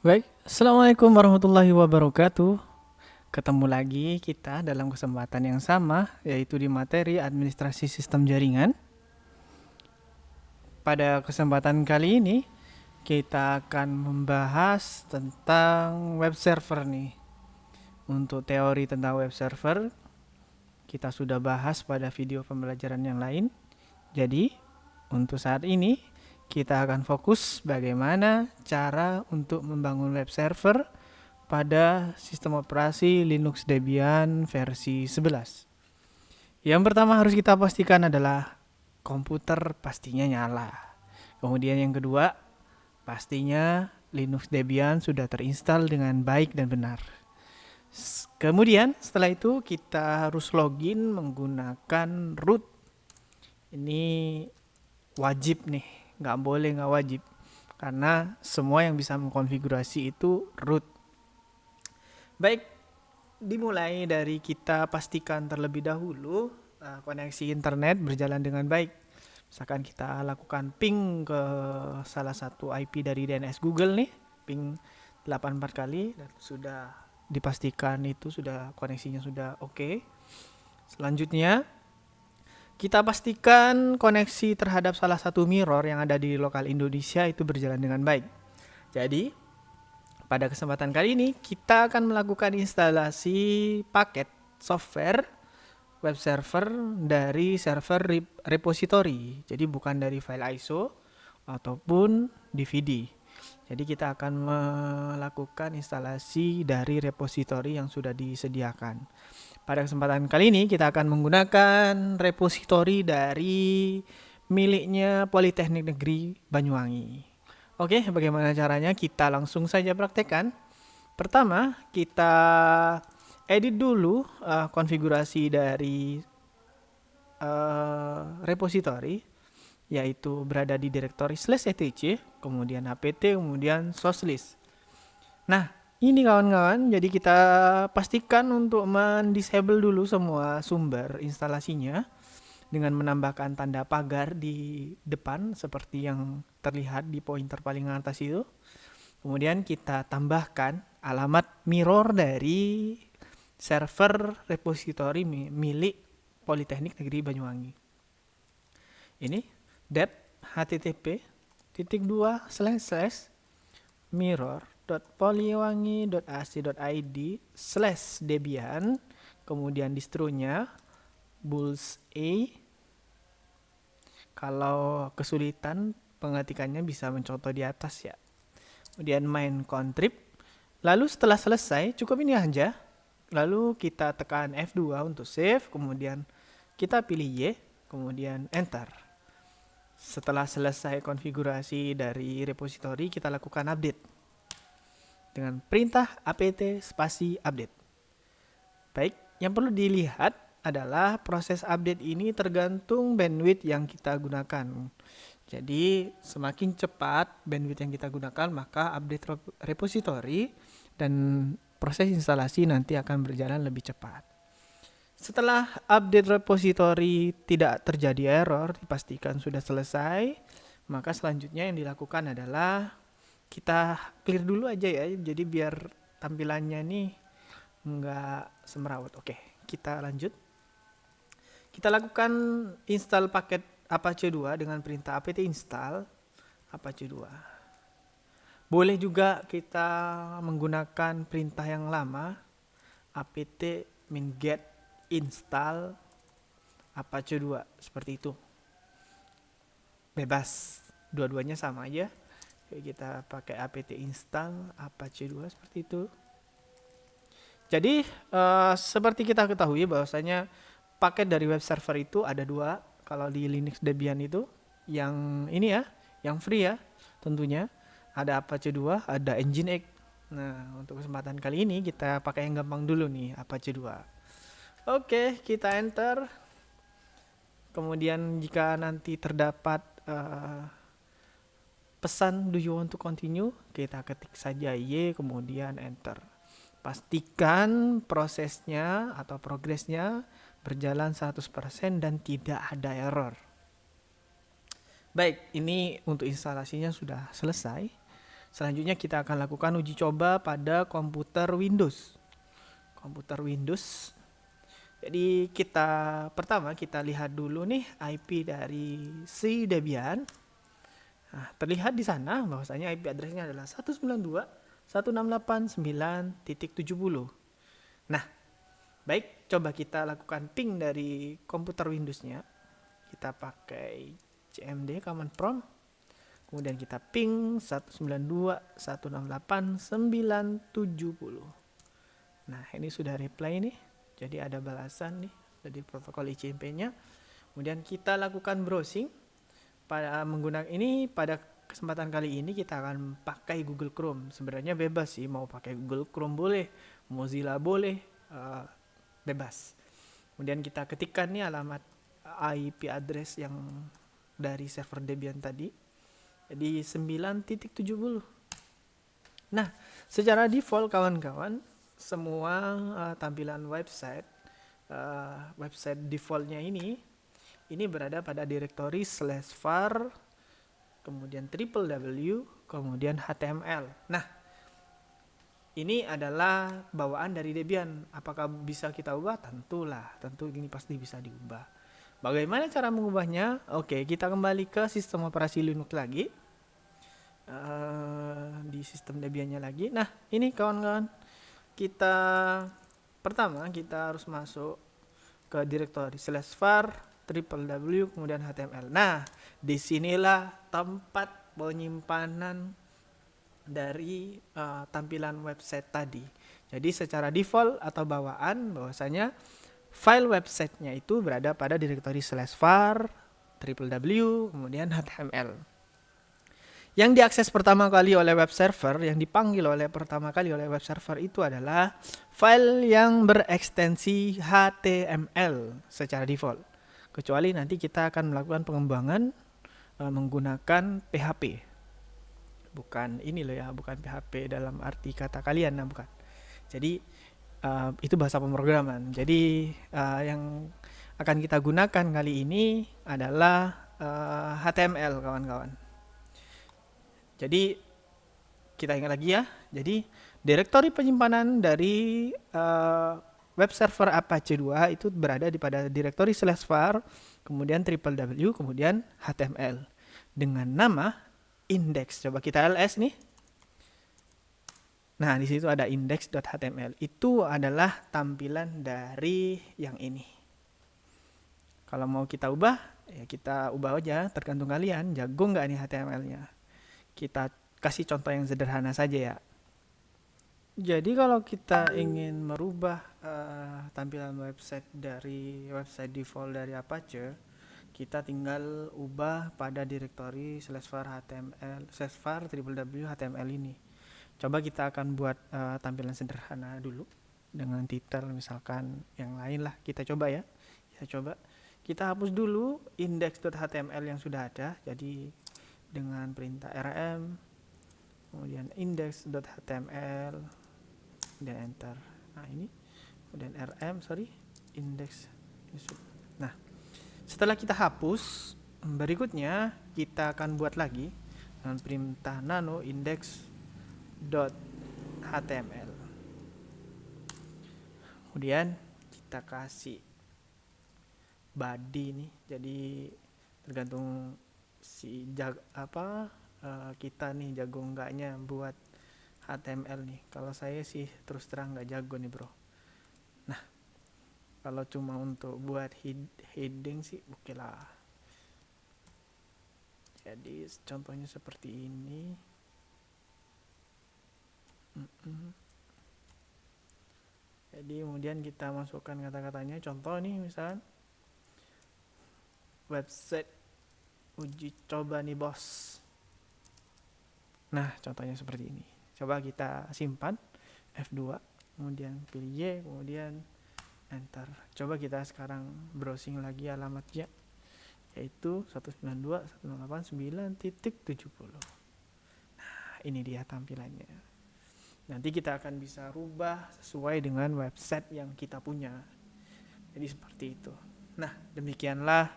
Baik, Assalamualaikum warahmatullahi wabarakatuh. Ketemu lagi kita dalam kesempatan yang sama, yaitu di materi administrasi sistem jaringan. Pada kesempatan kali ini, kita akan membahas tentang web server nih. Untuk teori tentang web server, kita sudah bahas pada video pembelajaran yang lain. Jadi, untuk saat ini, kita akan fokus bagaimana cara untuk membangun web server pada sistem operasi Linux Debian versi 11. Yang pertama harus kita pastikan adalah komputer pastinya nyala. Kemudian yang kedua, pastinya Linux Debian sudah terinstal dengan baik dan benar. Kemudian setelah itu kita harus login menggunakan root. Ini wajib nih, nggak boleh nggak wajib. Karena semua yang bisa mengkonfigurasi itu root. Baik, dimulai dari kita pastikan terlebih dahulu koneksi internet berjalan dengan baik. Misalkan kita lakukan ping ke salah satu IP dari DNS Google nih, ping 84 kali dan sudah dipastikan itu sudah koneksinya sudah oke. Selanjutnya kita pastikan koneksi terhadap salah satu mirror yang ada di lokal Indonesia itu berjalan dengan baik. Jadi, pada kesempatan kali ini kita akan melakukan instalasi paket software web server dari server repository. Jadi bukan dari file ISO ataupun DVD. Jadi kita akan melakukan instalasi dari repository yang sudah disediakan. Pada kesempatan kali ini kita akan menggunakan repository dari miliknya Politeknik Negeri Banyuwangi. Oke, bagaimana caranya? Kita langsung saja praktekkan. Pertama, kita edit dulu konfigurasi dari repository, yaitu berada di direktori /etc, kemudian apt, kemudian source list. Nah, ini kawan-kawan, jadi kita pastikan untuk mendisable dulu semua sumber instalasinya dengan menambahkan tanda pagar di depan seperti yang terlihat di pointer paling atas itu. Kemudian kita tambahkan alamat mirror dari server repository milik Politeknik Negeri Banyuwangi. Ini det http://mirror.poliwangi.ac.id/debian, kemudian distronya bullseye. Kalau kesulitan pengetikannya bisa mencontoh di atas ya. Kemudian main contrib. Lalu setelah selesai, cukup ini aja. Lalu kita tekan F2 untuk save, kemudian kita pilih Y, kemudian enter. Setelah selesai konfigurasi dari repository, kita lakukan update dengan perintah apt spasi update. Baik, yang perlu dilihat adalah proses update ini tergantung bandwidth yang kita gunakan. Jadi semakin cepat bandwidth yang kita gunakan, maka update repository dan proses instalasi nanti akan berjalan lebih cepat. Setelah update repository tidak terjadi error, dipastikan sudah selesai, maka selanjutnya yang dilakukan adalah kita clear dulu aja ya, jadi biar tampilannya nih nggak semrawut. Oke, kita lanjut. Kita lakukan install paket Apache 2 dengan perintah apt install Apache 2. Boleh juga kita menggunakan perintah yang lama, apt-get install Apache 2, seperti itu. Bebas, dua-duanya sama aja. Kita pakai apt install Apache 2 seperti itu. Jadi seperti kita ketahui bahwasanya paket dari web server itu ada dua. Kalau di Linux Debian itu yang ini ya, yang free ya tentunya. Ada Apache 2, ada Nginx. Nah, untuk kesempatan kali ini kita pakai yang gampang dulu nih, Apache 2. Oke, kita enter. Kemudian jika nanti terdapat pesan do you want to continue, kita ketik saja Y, kemudian enter. Pastikan prosesnya atau progresnya berjalan 100% dan tidak ada error. Baik, ini untuk instalasinya sudah selesai. Selanjutnya kita akan lakukan uji coba pada komputer Windows. Jadi pertama kita lihat dulu nih IP dari si Debian. Nah, terlihat di sana bahwasanya IP address-nya adalah 192.168.9.70. Nah, baik, coba kita lakukan ping dari komputer Windows-nya. Kita pakai cmd command prompt. Kemudian kita ping 192.168.9.70. Nah, ini sudah reply nih. Jadi ada balasan nih dari protokol ICMP-nya. Kemudian kita lakukan browsing. Pada kesempatan kali ini kita akan pakai Google Chrome. Sebenarnya bebas sih, mau pakai Google Chrome boleh, Mozilla boleh, bebas. Kemudian kita ketikkan nih alamat IP address yang dari server Debian tadi. Jadi 9.70. Nah, secara default kawan-kawan, semua tampilan website defaultnya ini berada pada direktori /var, kemudian www, kemudian html. Nah, ini adalah bawaan dari Debian. Apakah bisa kita ubah? Tentu ini pasti bisa diubah. Bagaimana cara mengubahnya? Oke, kita kembali ke sistem operasi Linux lagi. Di sistem Debiannya lagi. Nah, ini kawan-kawan, pertama kita harus masuk ke direktori /var, www, kemudian html. Nah, disinilah tempat penyimpanan dari tampilan website tadi. Jadi secara default atau bawaan bahwasanya file websitenya itu berada pada direktori /var, www, kemudian html. Yang diakses pertama kali oleh web server, yang dipanggil pertama kali oleh web server itu adalah file yang berekstensi HTML secara default. Kecuali nanti kita akan melakukan pengembangan menggunakan PHP. Bukan ini loh ya, bukan PHP dalam arti kata kalian, nah bukan. Jadi itu bahasa pemrograman. Jadi yang akan kita gunakan kali ini adalah HTML kawan-kawan. Jadi kita ingat lagi ya. Jadi direktori penyimpanan dari web server Apache 2 itu berada pada direktori /var, kemudian www, kemudian html dengan nama index. Coba kita ls nih. Nah, di situ ada index.html. Itu adalah tampilan dari yang ini. Kalau mau kita ubah, ya kita ubah aja, tergantung kalian jago nggak nih HTML-nya. Kita kasih contoh yang sederhana saja ya. Jadi kalau kita ingin merubah tampilan website dari website default dari Apache, kita tinggal ubah pada direktori /var html /var www html ini. Coba kita akan buat tampilan sederhana dulu dengan titel misalkan yang lain lah. Kita coba ya. Kita hapus dulu index.html yang sudah ada. Jadi dengan perintah rm, kemudian index.html, dan enter. Nah ini, kemudian rm, index. Nah, setelah kita hapus, berikutnya kita akan buat lagi dengan perintah nano index.html. Kemudian kita kasih body nih, jadi tergantung kita nih jago enggaknya buat HTML nih. Kalau saya sih terus terang nggak jago nih bro. Nah, kalau cuma untuk buat heading sih oke lah. Jadi contohnya seperti ini. Jadi kemudian kita masukkan kata-katanya. Contoh nih misalkan website uji coba nih bos. Nah, contohnya seperti ini. Coba kita simpan F2, kemudian pilih Y, kemudian enter. Coba kita sekarang browsing lagi alamatnya, yaitu 192.168.9.70. Nah, ini dia tampilannya. Nanti kita akan bisa rubah sesuai dengan website yang kita punya. Jadi seperti itu. Nah, demikianlah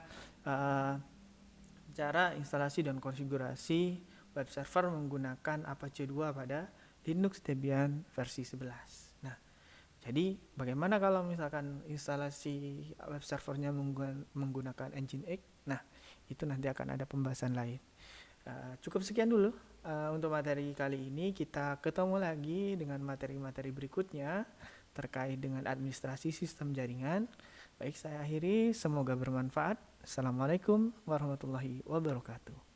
cara instalasi dan konfigurasi web server menggunakan Apache 2 pada Linux Debian versi 11. Nah, jadi bagaimana kalau misalkan instalasi web servernya menggunakan Nginx? Nah, itu nanti akan ada pembahasan lain. Cukup sekian dulu untuk materi kali ini. Kita ketemu lagi dengan materi-materi berikutnya terkait dengan administrasi sistem jaringan. Baik, saya akhiri. Semoga bermanfaat. Assalamualaikum warahmatullahi wabarakatuh.